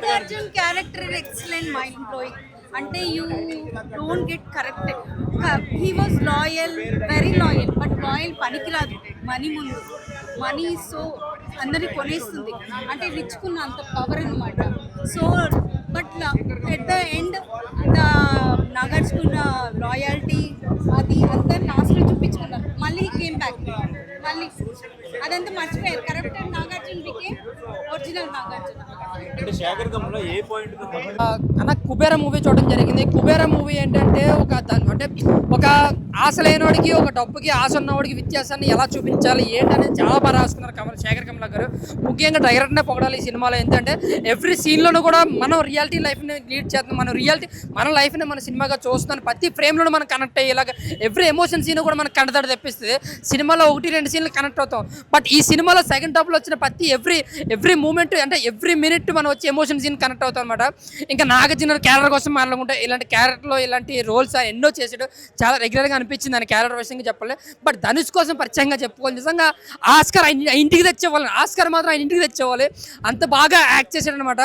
Nagarjuna character excellent mind blowing. అంటే you don't get correct. He was loyal, very loyal. But loyal పనికిరాదు money ముందు. Money so అందరినీ కొనేస్తుంది. అంటే రిచ్కున్న అంత పవర్ అనమాట. So but at the end the Nagarjuna loyalty అది అంతా లాస్ట్లో చూపించుకున్నారు. మళ్ళీ కేమ్ బ్యాక్. మళ్ళీ అదంతా మర్చిపోయారు. Correct Nagarjuna became original Nagarjuna. అన్న కుబేర మూవీ చూడడం జరిగింది. కుబేర మూవీ ఏంటంటే ఒక ఆశ లేనివాడికి ఒక డబ్బుకి ఆశ ఉన్నవాడికి వ్యత్యాసాన్ని ఎలా చూపించాలి ఏంటనేది చాలా బాగా రాసుకున్నారు శేఖర్ కమల గారు. ముఖ్యంగా డైరెక్టర్నే పొగడాలి ఈ సినిమాలో. ఎందుకంటే ఎవ్రీ సీన్లోనూ కూడా మనం రియాలిటీ లైఫ్ని లీడ్ చేస్తున్నాం. మన లైఫ్ని మన సినిమాగా చూస్తున్నాం. ప్రతి ఫ్రేమ్లోనూ మనం కనెక్ట్ అయ్యేలాగా ఎవ్రీ ఎమోషన్ సీన్ కూడా మనకు కంటతడి తెప్పిస్తుంది. సినిమాలో 1-2 సీన్లు కనెక్ట్ అవుతాం. బట్ ఈ సినిమాలో సెకండ్ హాఫ్లో వచ్చిన ప్రతి ఎవ్రీ మూమెంట్ అంటే ఎవ్రీ మినిట్ మనం వచ్చి ఎమోషన్ సీన్ కనెక్ట్ అవుతాం అనమాట. ఇంకా నాగార్జున క్యారెక్టర్ కోసం మాట్లాడుకుంటే ఇలాంటి క్యారెక్టర్లో ఇలాంటి రోల్స్ ఎన్నో చేసాడు. చాలా రెగ్యులర్గా అనిపించింది ఆయన క్యారెక్టర్ విషయంగా చెప్పాలి. బట్ ధనుష్ కోసం పరిచయంగా చెప్పుకోవాలి. నిజంగా ఆస్కార్ ఇంటికి తెచ్చేవాళ్ళని, ఆస్కార్ మాత్రం ఆయన ఇంటికి తెచ్చేవాలి. అంత బాగా యాక్ట్ చేశాడు అనమాట.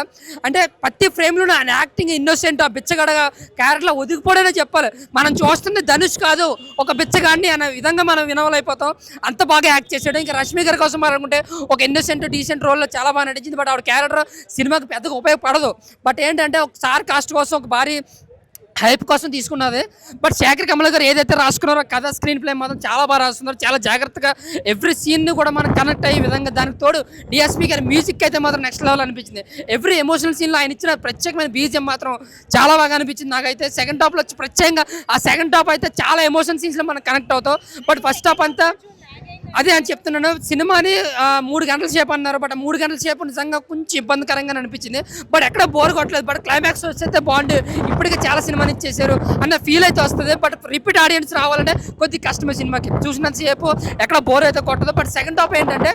అంటే ప్రతి ఫ్రేమ్లో ఆయన యాక్టింగ్ ఇన్నోసెంట్, ఆ బిచ్చగడగా క్యారెక్టర్లో ఒదిగిపోవడనే చెప్పాలి. మనం చూస్తుంది ధనుష్ కాదు, ఒక బిచ్చగాడిని అనే విధంగా మనం వినవలైపోతాం. అంత బాగా యాక్ట్ చేశాడు. ఇంకా రష్మి గారి కోసం మాట్లాడుకుంటే ఒక ఇన్నోసెంట్ డీసెంట్ రోల్లో చాలా బాగా నటించింది. బట్ ఆవిడ క్యారెక్టర్ సినిమాకి పెద్దగా ఉపయోగపడదు. బట్ ఏంటంటే ఒకసారి కాస్ట్ కోసం ఒక భారీ హైప్ కోసం తీసుకున్నది. బట్ శేఖర్ కమల గారు ఏదైతే రాసుకున్నారో కథ స్క్రీన్ ప్లే మాత్రం చాలా బాగా రాస్తున్నారు. చాలా జాగ్రత్తగా ఎవ్రీ సీన్ని కూడా మనం కనెక్ట్ అయ్యే విధంగా, దానికి తోడు డిఎస్పీ గారి మ్యూజిక్ అయితే మాత్రం నెక్స్ట్ లెవెల్ అనిపించింది. ఎవ్రీ ఎమోషనల్ సీన్లో ఆయన ఇచ్చిన ప్రత్యేకమైన బీజిఎం మాత్రం చాలా బాగా అనిపించింది నాకైతే. సెకండ్ హాఫ్లో వచ్చి ప్రత్యేకంగా ఆ సెకండ్ హాఫ్ అయితే చాలా ఎమోషన్ సీన్స్లో మనం కనెక్ట్ అవుతాం. బట్ ఫస్ట్ హాఫ్ అంతా అదే అని చెప్తున్నాను. సినిమాని 3 గంటల సేపు అన్నారు. బట్ 3 గంటల సేపు నిజంగా కొంచెం ఇబ్బందికరంగా అనిపించింది. బట్ ఎక్కడ బోర్ కొట్టలేదు. బట్ క్లైమాక్స్ వస్తే బాగుండు, ఇప్పటికే చాలా సినిమాని ఇచ్చేసారు అన్న ఫీల్ అయితే వస్తుంది. బట్ రిపీట్ ఆడియన్స్ రావాలంటే కొద్దిగా కష్టమే సినిమాకి. చూసినంతసేపు ఎక్కడ బోర్ అయితే కొట్టదు. బట్ సెకండ్ హాఫ్ ఏంటంటే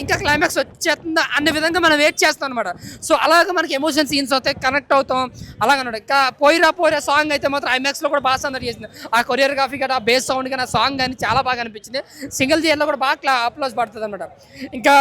ఇంకా క్లైమాక్స్ వచ్చేస్తుందా అన్న విధంగా మనం వెయిట్ చేస్తాం అనమాట. సో అలాగే మనకి ఎమోషన్ సీన్స్ అవుతాయి, కనెక్ట్ అవుతాం అలాగన్నాడు. ఇంకా పోయిరా సాంగ్ అయితే మాత్రం ఐమాక్స్లో కూడా బాగా సందడి చేసింది. ఆ కొరియోగ్రఫీ కానీ, ఆ బేస్ సౌండ్ కానీ, ఆ సాంగ్ కానీ చాలా బాగా అనిపించింది. సింగిల్ థియేటర్లో కూడా బాగా అప్లోస్ పడుతుంది అనమాట. ఇంకా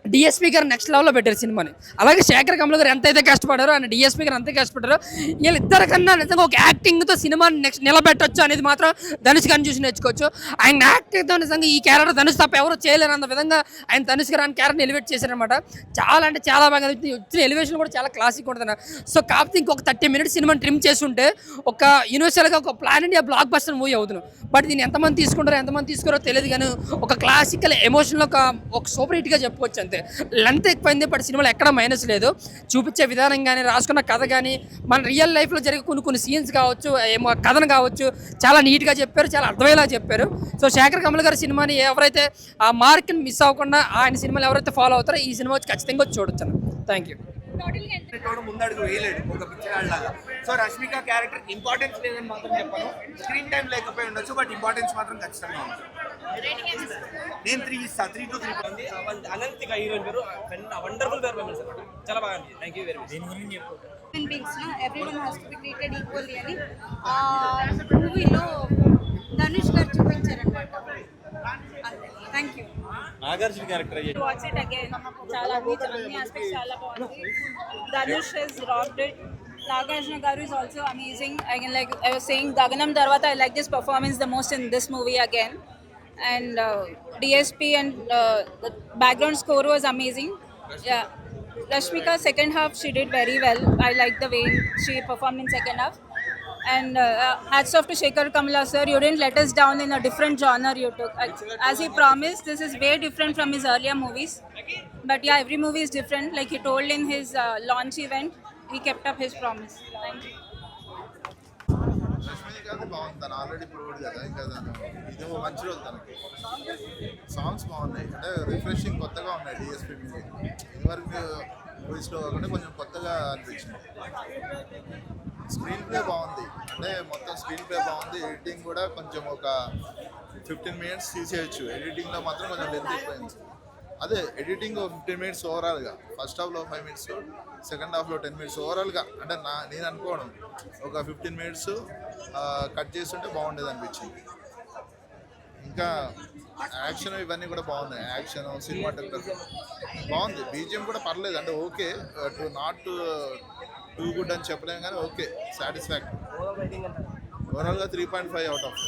డిఎస్పీ గారు నెక్స్ట్ లెవెల్లో పెట్టారు సినిమాని. అలాగే శేఖర్ కమల గారు ఎంతైతే కష్టపడారో ఆయన డిఎస్పీ గారు అంతే కష్టపడ్డారో. వీళ్ళిద్దరి కన్నా నిజంగా ఒక యాక్టింగ్తో సినిమాని నెక్స్ట్ నిలబెట్టొచ్చు అనేది మాత్రం ధనుష్ గారిని చూసి నేర్చుకోవచ్చు. ఆయన యాక్టింగ్తో నిజంగా ఈ క్యారెక్టర్ ధనుష్ తప్ప ఎవరు చేయలేరు అన్న విధంగా ఆయన ధనుష్ గారు ఆయన క్యారెక్టర్ని ఎలివేట్ చేశారనమాట. చాలా అంటే చాలా బాగా వచ్చిన ఎలివేషన్ కూడా చాలా క్లాసిక్ ఉంటుంది. సో కాకపోతే ఇంకొక 30 మినిట్స్ సినిమాని ట్రిమ్ చేసి ఉంటే ఒక యూనివర్సల్గా ఒక plan India block buster movie అవుతుంది. బట్ దీన్ని ఎంతమంది తీసుకుంటారో ఎంతమంది తీసుకోరో తెలియదు కానీ ఒక క్లాసికల్ ఎమోషన్లో ఒక సూపర్ హిట్గా చెప్పుకోవచ్చు. అంతే లెంత్ ఎక్కువైంది. బట్ సినిమాలో ఎక్కడ మైనస్ లేదు. చూపించే విధానం కానీ, రాసుకున్న కథ కానీ, మన రియల్ లైఫ్లో జరిగే కొన్ని సీన్స్ కావచ్చు, కథను కావచ్చు, చాలా నీట్గా చెప్పారు, చాలా అర్థమయ్యేలా చెప్పారు. సో శేఖర్ కమల గారి సినిమాని ఎవరైతే ఆ మార్క్ని మిస్ అవ్వకుండా ఆయన సినిమాలు ఎవరైతే ఫాలో అవుతారో ఈ సినిమా వచ్చి ఖచ్చితంగా వచ్చి చూడొచ్చు. Thank you. ముందడుగు వేయలేడు ఒక పిచ్చగాడిలాగా. సో రష్మిక క్యారెక్టర్ ఇంపార్టెన్స్ లేదని మాత్రం చెప్పాను. స్క్రీన్ టైం లేకపోయి ఉండొచ్చు, బట్ ఇంపార్టెన్స్ మాత్రం ఖచ్చితంగా ఉంది. నేను 3 ఇస్తా. 3 to 3 అనంతిక హీరోయిన్ పేరు వండర్ఫుల్ పెర్ఫార్మెన్స్ అన్నమాట. చాలా బాగా అనిపించింది. Thank you very much. Everyone has to be treated equally అని మూవీలో ధనుష్ గారు చూపించారనమాట. Thank you. Nagarjuna character watch it again. చాలా అన్ని ఆస్పెక్ట్స్ చాలా బాగుంది. Dhanush has rocked it. Nagarjuna garu is also amazing. Again, like I was saying, Gaganam Darwata, I like this performance the most in this movie again. And DSP and the background score was amazing. Yeah, Rashmika second half she did very well. I like the way she performed in second half. And hats off to Shekhar Kamala sir. You didn't let us down in a different genre you took. As he promised, this is way different from his earlier movies. But yeah, every movie is different. Like he told in his launch event, he kept up his promise. Thank you. Rashmika బాగుంది. తను already proved కదా. ఇంకా ఇది మంచి రోజు తనకి. Songs బాగున్నాయి. అంటే రిఫ్రెషింగ్ కొత్తగా ఉన్నాయి డిఎస్పీ మ్యూజిక్. ఇదివరకు మూవీస్లో కాకుండా కొంచెం కొత్తగా అనిపించింది. స్క్రీన్ ప్లే బాగుంది. అంటే మొత్తం స్క్రీన్ ప్లే బాగుంది. ఎడిటింగ్ కూడా కొంచెం ఒక 15 మినిట్స్ తీసేయచ్చు. ఎడిటింగ్లో మాత్రం కొంచెం లెంత్ ఎక్కువైంది. అదే ఎడిటింగ్ 15 మినిట్స్ ఓవరాల్గా. ఫస్ట్ హాఫ్లో 5 మినిట్స్, సెకండ్ హాఫ్లో 10 మినిట్స్ ఓవరాల్గా. అంటే నేను అనుకోవడం ఒక 15 మినిట్స్ కట్ చేస్తుంటే బాగుండేది అనిపించింది. ఇంకా యాక్షన్ ఇవన్నీ కూడా బాగున్నాయి. యాక్షన్ సినిమాటోగ్రఫీ బాగుంది. బీజిఎం కూడా పర్లేదు, అంటే ఓకే, నాట్ టూ గుడ్ అని చెప్పలేము కానీ ఓకే, సాటిస్ఫాక్టరీ. ఓవరాల్గా 3.5 అవుట్ ఆఫ్.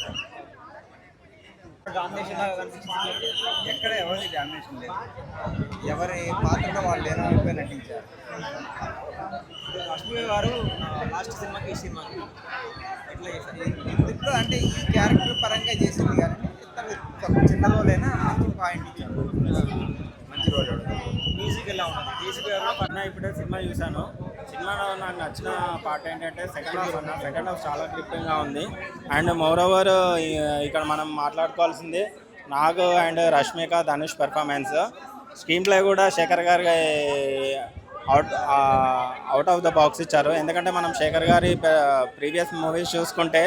ఎక్కడ ఎవరిది డామినేషన్ లేదు, ఎవరి పాత్రలో వాళ్ళు ఏదో అయిపోయి నటించారు. రష్మి గారు లాస్ట్ సినిమాకి ఈ సినిమాకి ఎట్లా చేశారు? ఎందుకు అంటే ఈ క్యారెక్టర్ పరంగా చేసింది కానీ చిన్న రోజైనా మంచి పాయింట్ ఇచ్చారు, మంచి రోజు. మ్యూజిక్ ఎలా ఉన్నది? మ్యూజిక్ ఇప్పుడే సినిమా చూశాను. సినిమాలో నాకు నచ్చిన పార్ట్ ఏంటంటే సెకండ్ హాఫ్ చాలా క్లిప్పింగ్గా ఉంది. అండ్ మోర్ ఓవర్ ఇక్కడ మనం మాట్లాడుకోవాల్సింది Nag and Rashmika Dhanush performance. Screenplay కూడా శేఖర్ గారి అవుట్ ఆఫ్ ద బాక్స్ ఇచ్చారు. ఎందుకంటే మనం శేఖర్ గారి ప్రీవియస్ మూవీస్ చూసుకుంటే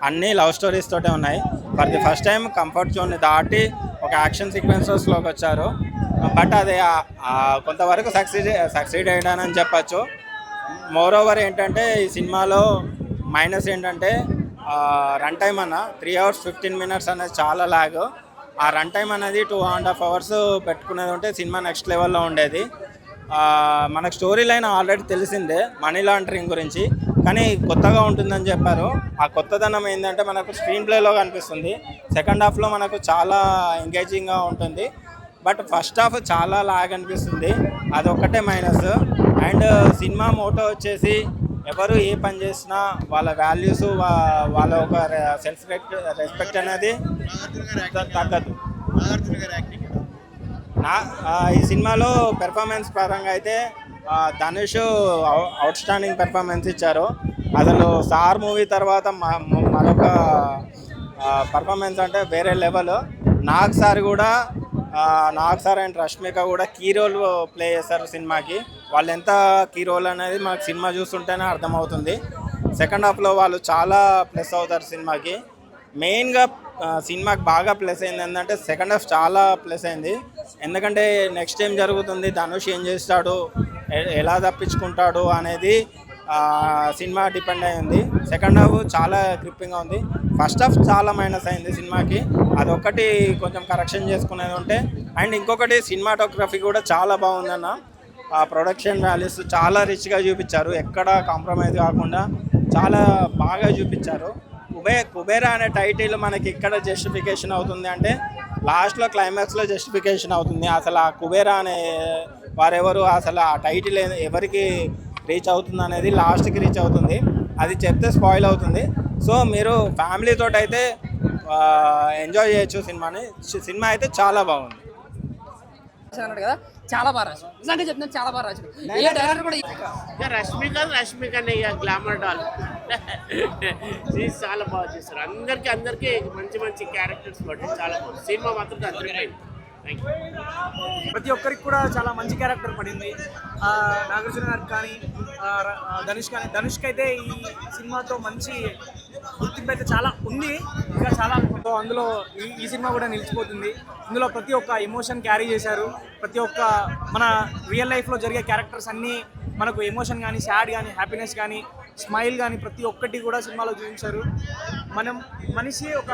అన్నీ లవ్ స్టోరీస్ తోటే ఉన్నాయి. For the first time comfort జోన్ని దాటి ఒక యాక్షన్ సీక్వెన్సెస్లోకి వచ్చారు. బట్ అది కొంతవరకు సక్సీడ్ అయ్యానని చెప్పచ్చు. మోర్ ఓవర్ ఏంటంటే ఈ సినిమాలో మైనస్ ఏంటంటే రన్ టైం అన్న 3 hours 15 minutes అనేది చాలా లాగ్. ఆ రన్ టైం అనేది 2.5 hours పెట్టుకునేది ఉంటే సినిమా నెక్స్ట్ లెవెల్లో ఉండేది. మనకు స్టోరీ లైన్ ఆల్రెడీ తెలిసిందే మనీ లాండరింగ్ గురించి, కానీ కొత్తగా ఉంటుందని చెప్పారు. ఆ కొత్తదనం ఏంటంటే మనకు స్క్రీన్ ప్లేలో కనిపిస్తుంది. సెకండ్ హాఫ్లో మనకు చాలా ఎంగేజింగ్గా ఉంటుంది. బట్ ఫస్ట్ హాఫ్ చాలా లాగ్ అనిపిస్తుంది, అదొక్కటే మైనస్. అండ్ సినిమా మోటో వచ్చేసి ఎవరు ఏ పని చేసినా వాళ్ళ వాల్యూస్ వాళ్ళ ఒక సెల్ఫ్ రెస్పెక్ట్ అనేది తగ్గదు. ఈ సినిమాలో పెర్ఫార్మెన్స్ పరంగా అయితే ధనుష్ అవుట్ స్టాండింగ్ పెర్ఫార్మెన్స్ ఇచ్చారు. అసలు సార్ మూవీ తర్వాత మరొక పర్ఫార్మెన్స్ అంటే వేరే level. Nag sir and Rashmika కూడా కీ రోల్ ప్లే చేశారు సినిమాకి. వాళ్ళు ఎంత కీ రోల్ అనేది మనకు సినిమా చూస్తుంటేనే అర్థమవుతుంది. సెకండ్ హాఫ్లో వాళ్ళు చాలా ప్లస్ అవుతారు సినిమాకి. మెయిన్గా సినిమాకి బాగా ప్లస్ అయింది ఏంటంటే సెకండ్ హాఫ్ చాలా ప్లస్ అయింది. ఎందుకంటే నెక్స్ట్ ఏం జరుగుతుంది, ధనుష్ ఏం చేస్తాడు, ఎలా తప్పించుకుంటాడు అనేది సినిమా డిపెండ్ అయ్యింది. సెకండ్ హాఫ్ చాలా గ్రిప్పింగ్గా ఉంది. ఫస్ట్ హాఫ్ చాలా మైనస్ అయింది సినిమాకి, అదొక్కటి కొంచెం కరెక్షన్ చేసుకునేది ఉంటే. అండ్ ఇంకొకటి సినిమాటోగ్రఫీ కూడా చాలా బాగుందన్న. ఆ ప్రొడక్షన్ వాల్యూస్ చాలా రిచ్గా చూపించారు, ఎక్కడ కాంప్రమైజ్ కాకుండా చాలా బాగా చూపించారు. కుబేరా అనే టైటిల్ మనకి ఇక్కడ జస్టిఫికేషన్ అవుతుంది అంటే లాస్ట్లో క్లైమాక్స్లో జస్టిఫికేషన్ అవుతుంది. అసలు ఆ కుబేరా అనే వారెవరు, అసలు ఆ టైటిల్ ఎవరికి రీచ్ అవుతుంది అనేది లాస్ట్కి రీచ్ అవుతుంది. అది చెప్తే స్పాయిల్ అవుతుంది. సో మీరు ఫ్యామిలీతో అయితే ఎంజాయ్ చేయొచ్చు సినిమాని. సినిమా అయితే చాలా బాగుంది. అన్నాడు కదా, చాలా బాగా రాశారు. నిజంగా చెప్తున్నాను, చాలా బాగా రాశారు. ఏ డైరెక్టర్ కూడా రష్మికనే ఇక గ్లామర్ డాల్ చాలా బాగా చేస్తారు. అందరికీ మంచి క్యారెక్టర్స్ బట్టి చాలా బాగుంది సినిమా. మాత్రం అదిరిపోయింది. ప్రతి ఒక్కరికి కూడా చాలా మంచి క్యారెక్టర్ పడింది. నాగార్జున గారికి కానీ ధనుష్కి అయితే ఈ సినిమాతో మంచి గుర్తింపు అయితే చాలా ఉంది. ఇంకా చాలా అందులో ఈ సినిమా కూడా నిలిచిపోతుంది. ఇందులో ప్రతి ఒక్క ఎమోషన్ క్యారీ చేశారు. ప్రతి ఒక్క మన రియల్ లైఫ్లో జరిగే క్యారెక్టర్స్ అన్నీ మనకు ఎమోషన్ కానీ, సాడ్ కానీ, హ్యాపీనెస్ కానీ, స్మైల్ కానీ ప్రతి ఒక్కటి కూడా సినిమాలో చూపించారు. మనిషి ఒక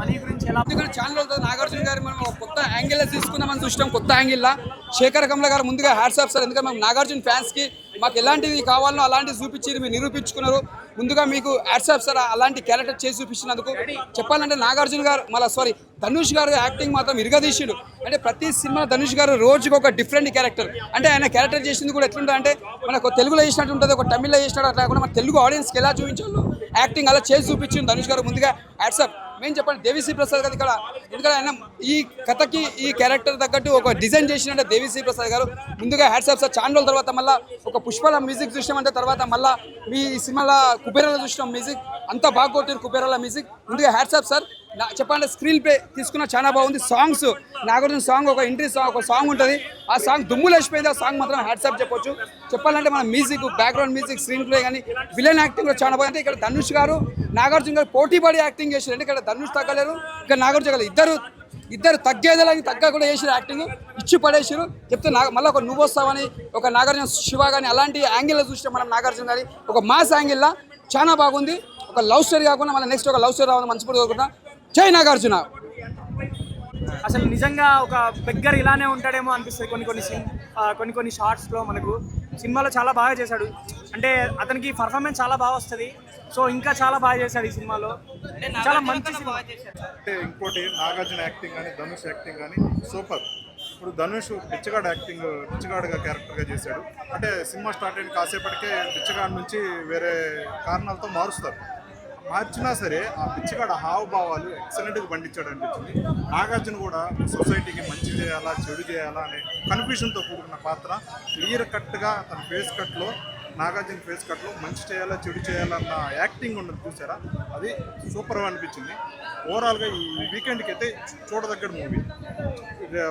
మనీ గురించి ఎలా ఛానల్ అవుతుంది. నాగార్జున గారు మనం ఒక కొత్త యాంగిల్లో తీసుకుందామని చూసినాం. కొత్త యాంగిల్లా శేఖర్ కమల గారు ముందుగా హ్యాట్స్ ఆఫ్ సార్. ఎందుకంటే మేము నాగార్జున ఫ్యాన్స్కి మాకు ఎలాంటివి కావాలో అలాంటివి చూపించి మీరు నిరూపించుకున్నారు. ముందుగా మీకు హ్యాట్స్ ఆఫ్ సార్, అలాంటి క్యారెక్టర్ చేసి చూపించినందుకు. చెప్పాలంటే నాగార్జున గారు ధనుష్ గారు యాక్టింగ్ మాత్రం ఇరగదీసిండు. అంటే ప్రతి సినిమా ధనుష్ గారు రోజుకి ఒక డిఫరెంట్ క్యారెక్టర్. అంటే ఆయన క్యారెక్టర్ చేసింది కూడా ఎట్లుంటుంది అంటే మనకు తెలుగులో చేసినట్టు ఉంటుంది, ఒక తమిళ్లో చేసినట్టు అట్లా కూడా మన తెలుగు ఆడియన్స్కి ఎలా చూపించాలో యాక్టింగ్ అలా చేసి చూపించింది ధనుష్ గారు. ముందుగా హ్యాట్స్ ఆఫ్. మేము చెప్పండి దేవిశ్రీ ప్రసాద్ గారు ఇక్కడ, ఎందుకంటే ఆయన ఈ కథకి ఈ క్యారెక్టర్ తగ్గట్టు ఒక డిజైన్ చేసినట్టే దేవిశ్రీ ప్రసాద్ గారు. ముందుగా హ్యాట్స్ ఆఫ్ సార్. ఛానల్ తర్వాత మళ్ళీ ఒక పుష్పల మ్యూజిక్ చూసినామంటే తర్వాత మళ్ళీ మీ సినిమాలో కుబేరాలో చూసినాం మ్యూజిక్, అంతా బాగా కొట్టారు కుబేరాల మ్యూజిక్. ముందుగా హ్యాట్స్ ఆఫ్ సార్. చెప్పండి స్క్రీన్ ప్లే తీసుకున్నా చాలా బాగుంది. సాంగ్స్ నాగార్జున సాంగ్ ఒక ఎంట్రీ సాంగ్, ఒక సాంగ్ ఉంటుంది, ఆ సాంగ్ దుమ్ములు వేసిపోయింది. ఆ సాంగ్ మాత్రం హ్యాట్సాప్ చెప్పొచ్చు. చెప్పాలంటే మన music, background music, screen play కానీ విలన్ యాక్టింగ్ కూడా చాలా బాగుంది. ఇక్కడ ధనుష్ గారు నాగార్జున గారు పోటీ పడి యాక్టింగ్ చేశారు. అంటే ఇక్కడ ధనుష్ తగ్గలేరు, ఇక్కడ నాగార్జున గారు ఇద్దరు తగ్గేదేలాగా తగ్గ కూడా చేసారు. యాక్టింగ్ ఇచ్చి పడేసారు. చెప్తే మళ్ళీ ఒక నువ్వు వస్తావని ఒక నాగార్జున శివ కానీ అలాంటి యాంగిల్లో చూసినాం మనం. నాగార్జున గారి ఒక మాస్ యాంగిల్లా చాలా బాగుంది. ఒక లవ్ స్టోరీ కాకుండా మళ్ళీ నెక్స్ట్ ఒక లవ్ స్టోరీ రావాలని మనస్ఫూర్తిగా కోరుకుంటున్నా. జై నాగార్జున. అసలు నిజంగా ఒక బెగ్గర్ ఇలానే ఉంటాడేమో అనిపిస్తుంది కొన్ని షార్ట్స్లో మనకు. సినిమాలో చాలా బాగా చేశాడు, అంటే అతనికి పర్ఫార్మెన్స్ చాలా బాగా వస్తుంది. సో ఇంకా చాలా బాగా చేశాడు ఈ సినిమాలో, చాలా మంచి సినిమా. అంటే ఇంకోటి నాగార్జున యాక్టింగ్ కానీ ధనుష్ యాక్టింగ్ కానీ సూపర్. ఇప్పుడు ధనుష్ బిచ్చగాడుగా క్యారెక్టర్గా చేశాడు. అంటే సినిమా స్టార్ట్ అయిన కాసేపటికే బిచ్చగాడు నుంచి వేరే కారణాలతో మార్చినా సరే ఆ బిచ్చగాడు హావభావాలు ఎక్సలెంట్గా పండించాడు అనిపించింది. నాగార్జున కూడా సొసైటీకి మంచి చేయాలా చెడు చేయాలా అనే కన్ఫ్యూషన్తో కూడుకున్న పాత్ర క్లియర్ కట్గా తన నాగార్జున ఫేస్ కట్లో మంచి చేయాలా చెడు చేయాలన్న యాక్టింగ్ ఉన్నది చూసారా, అది సూపర్ అనిపించింది. ఓవరాల్గా ఈ వీకెండ్కి అయితే చూడదగ్గర మూవీ.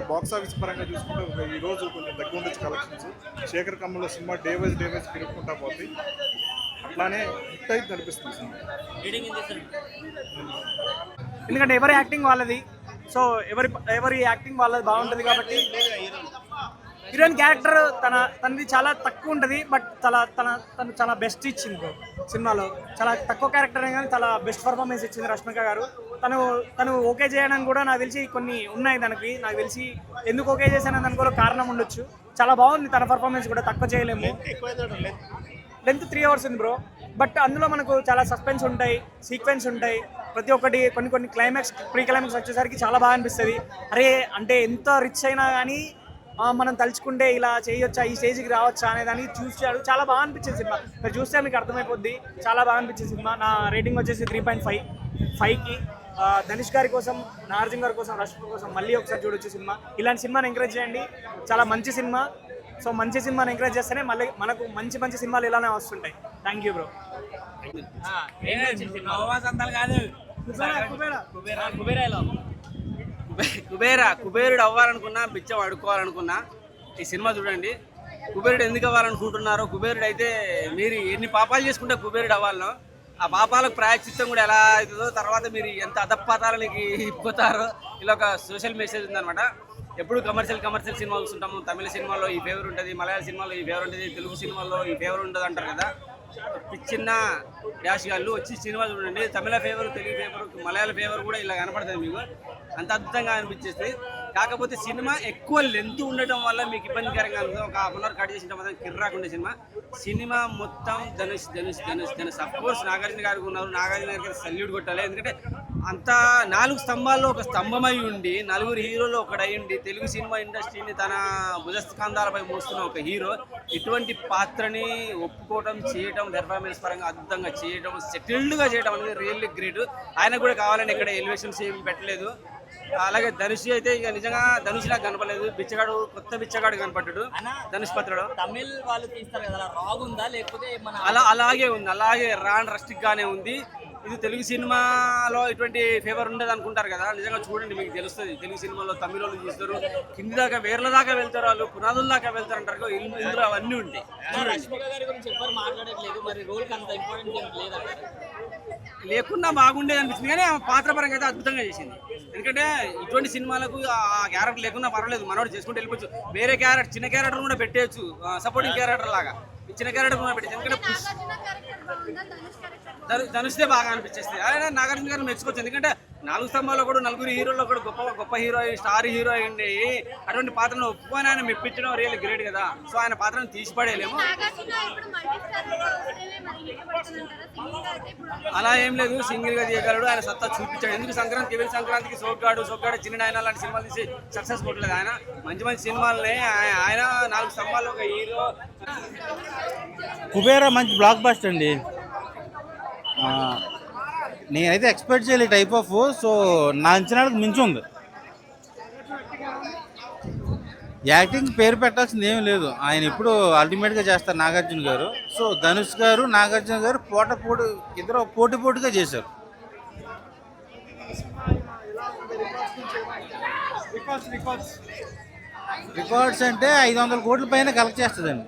బాక్స్ ఆఫీస్ పరంగా చూసుకుంటే ఈరోజు కొంచెం తక్కువ ఉండొచ్చు కలెక్షన్స్. శేఖర్ కమ్మలో సినిమా డే వైజ్ పెరుగుకుంటా పోతుంది, అట్లానే హిట్ అయితే అనిపిస్తుంది సినిమా. ఎందుకంటే ఎవరి యాక్టింగ్ వాళ్ళది, సో ఎవరి యాక్టింగ్ వాళ్ళది బాగుంటుంది కాబట్టి. హీరోయిన్ క్యారెక్టర్ తనది చాలా తక్కువ ఉంటుంది, బట్ తను చాలా బెస్ట్ ఇచ్చింది సినిమాలో. చాలా తక్కువ క్యారెక్టర్ కానీ చాలా బెస్ట్ పర్ఫార్మెన్స్ ఇచ్చింది రష్మిక గారు. తను ఓకే చేయడానికి కూడా నాకు తెలిసి కొన్ని ఉన్నాయి దానికి. నాకు తెలిసి ఎందుకు ఓకే చేశానని దానికి కూడా కారణం ఉండొచ్చు. చాలా బాగుంది తన పర్ఫార్మెన్స్ కూడా, తక్కువ చేయలేము. లెంత్ 3 hours ఉంది బ్రో, బట్ అందులో మనకు చాలా సస్పెన్స్ ఉంటాయి, సీక్వెన్స్ ఉంటాయి. ప్రతి ఒక్కటి కొన్ని ప్రీ క్లైమాక్స్ వచ్చేసరికి చాలా బాగా అనిపిస్తుంది. అరే అంటే ఎంత రిచ్ అయినా కానీ మనం తలుచుకుంటే ఇలా చేయొచ్చా, ఈ స్టేజ్కి రావచ్చా అనే దాన్ని చూసాడు. చాలా బాగా అనిపించింది సినిమా. మీరు చూస్తే మీకు అర్థమైపోద్ది, చాలా బాగా అనిపించింది సినిమా. నా రేటింగ్ వచ్చేసి 3.5కి. ధనుష్ గారి కోసం, నాగార్జున గారి కోసం, రష్మిక కోసం మళ్ళీ ఒకసారి చూడొచ్చు సినిమా. ఇలాంటి సినిమాని ఎంకరేజ్ చేయండి, చాలా మంచి సినిమా. సో మంచి సినిమాని ఎంకరేజ్ చేస్తేనే మళ్ళీ మనకు మంచి సినిమాలు ఇలానే వస్తుంటాయి. Thank you bro. కుబేరుడు అవ్వాలనుకున్నా, బిచ్చం అడుక్కోవాలనుకున్నా ఈ సినిమా చూడండి. కుబేరుడు ఎందుకు అవ్వాలనుకుంటున్నారో, కుబేరుడు అయితే మీరు ఎన్ని పాపాలు చేసుకుంటే కుబేరుడు అవ్వాలనో, ఆ పాపాలకు ప్రాయశ్చిత్తం కూడా ఎలా అవుతుందో, తర్వాత మీరు ఎంత అధపాతాలకి ఇప్పుతారో, ఇలా ఒక సోషల్ మెసేజ్ ఉందన్నమాట. ఎప్పుడు కమర్షియల్ సినిమాలు చూస్తుంటాము. తమిళ సినిమాలో ఈ ఫేవర్ ఉంటుంది, మలయాళ సినిమాలో ఈ ఫేవర్ ఉంటుంది, తెలుగు సినిమాలో ఈ ఫేవర్ ఉంటుంది అంటారు కదా. చిన్న డాష్ గాళ్ళు వచ్చి సినిమా చూడండి. తమిళ ఫేవర్, తెలుగు ఫేవర్, మలయాళ ఫేవర్ కూడా ఇలా కనపడుతుంది మీకు. అంత అద్భుతంగా అనిపించేస్తుంది. కాకపోతే సినిమా ఎక్కువ లెంత్ ఉండటం వల్ల మీకు ఇబ్బందికరంగా ఉంటుంది. ఒక హాఫ్ అన్ అవర్ కట్ చేసిన మాత్రం కిర్రాకుండే సినిమా మొత్తం ధనుష్ అఫ్కోర్స్ నాగార్జున గారికి ఉన్నారు. నాగార్జున గారికి సల్యూట్ కొట్టాలి. ఎందుకంటే అంత 4 స్తంభాల్లో ఒక స్తంభమై ఉండి, 4 హీరోలు ఒకడై ఉండి, తెలుగు సినిమా ఇండస్ట్రీని తన భుజస్కంధాలపై మోస్తున్న ఒక హీరో ఇటువంటి పాత్రని ఒప్పుకోవడం, చేయటం, పెర్ఫార్మెన్స్ పరంగా అద్భుతంగా చేయటం, సెటిల్డ్గా చేయడం అనేది రియల్లీ గ్రేట్. ఆయన కూడా కావాలని ఇక్కడ ఎలివేషన్స్ ఏమి పెట్టలేదు. అలాగే ధనుష్ అయితే ఇక నిజంగా ధనుష్ నాకు కనపడలేదు. కొత్త బిచ్చగాడు కనపడ్డాడు ధనుష్ పాత్రలో. తమిళ్ వాళ్ళు తీస్తారు కదా, రాగుందా లేకపోతే అలాగే ఉంది, అలాగే రస్టిక్ గానే ఉంది. ఇది తెలుగు సినిమాలో ఇటువంటి ఫేవర్ ఉండదు అనుకుంటారు కదా, నిజంగా చూడండి మీకు తెలుస్తుంది. తెలుగు సినిమాలో తమిళ వాళ్ళు చూస్తారు, కింది దాకా వేర్ల దాకా వెళ్తారు, వాళ్ళు పునాదుల దాకా వెళ్తారు అంటారు. ఇందులో అవన్నీ ఉంటాయి. రష్మిక గారి గురించి ఎవరు మాట్లాడట్లేదు, మరి రోల్ కి అంత ఇంపార్టెంట్ లేదంటారు. లేకున్నా బాగుండేది అనిపిస్తుంది, కానీ ఆమె పాత్ర పరంగా అయితే అద్భుతంగా చేసింది. ఎందుకంటే ఇటువంటి సినిమాలకు ఆ క్యారెక్టర్ లేకున్నా పర్వాలేదు, మనోడు చేసుకుంటూ వెళ్ళిపోవచ్చు. వేరే క్యారెక్టర్, చిన్న క్యారెక్టర్ కూడా పెట్టేయచ్చు, సపోర్టింగ్ క్యారెక్టర్ లాగా చిన్న క్యారెక్టర్ కూడా పెట్టచ్చు. ఎందుకంటే ధనుష్దే బాగా అనిపించేస్తుంది. ఆయన నాగార్జున గారిని మెచ్చుకోవచ్చు. ఎందుకంటే 4 స్తంభాల్లో కూడా 4 హీరోల్లో కూడా గొప్ప హీరో, స్టార్ హీరో అయ్యింది. అటువంటి పాత్రను ఒప్పుకొని ఆయన మెప్పించడం రియల్ గ్రేట్ కదా. సో ఆయన పాత్రను తీసిపడేయలేము. అలా ఏం లేదు, సింగిల్ గా చేయగలడు, ఆయన సత్తా చూపించాడు. ఎందుకు సంక్రాంతికి సోగ్గాడు చిన్న ఆయన లాంటి సినిమాలు తీసి సక్సెస్ కొట్టలేదు. ఆయన మంచి సినిమాలనే ఆయన 4 స్తంభాల్లో ఒక హీరో. కుబేరా మంచి బ్లాక్ బస్టర్ అండి. నేనైతే ఎక్స్పెక్ట్ చేయలే టైప్ ఆఫ్. సో నా అంచనాలకు మించి ఉంది. యాక్టింగ్ పేరు పెట్టాల్సింది ఏమీ లేదు, ఆయన ఇప్పుడు అల్టిమేట్గా చేస్తారు నాగార్జున గారు. సో ధనుష్ గారు, నాగార్జున గారు ఇద్దరు పోటీగా చేశారు. రికార్డ్స్ అంటే 500 కోట్ల పైన కలెక్ట్ చేస్తుందండి.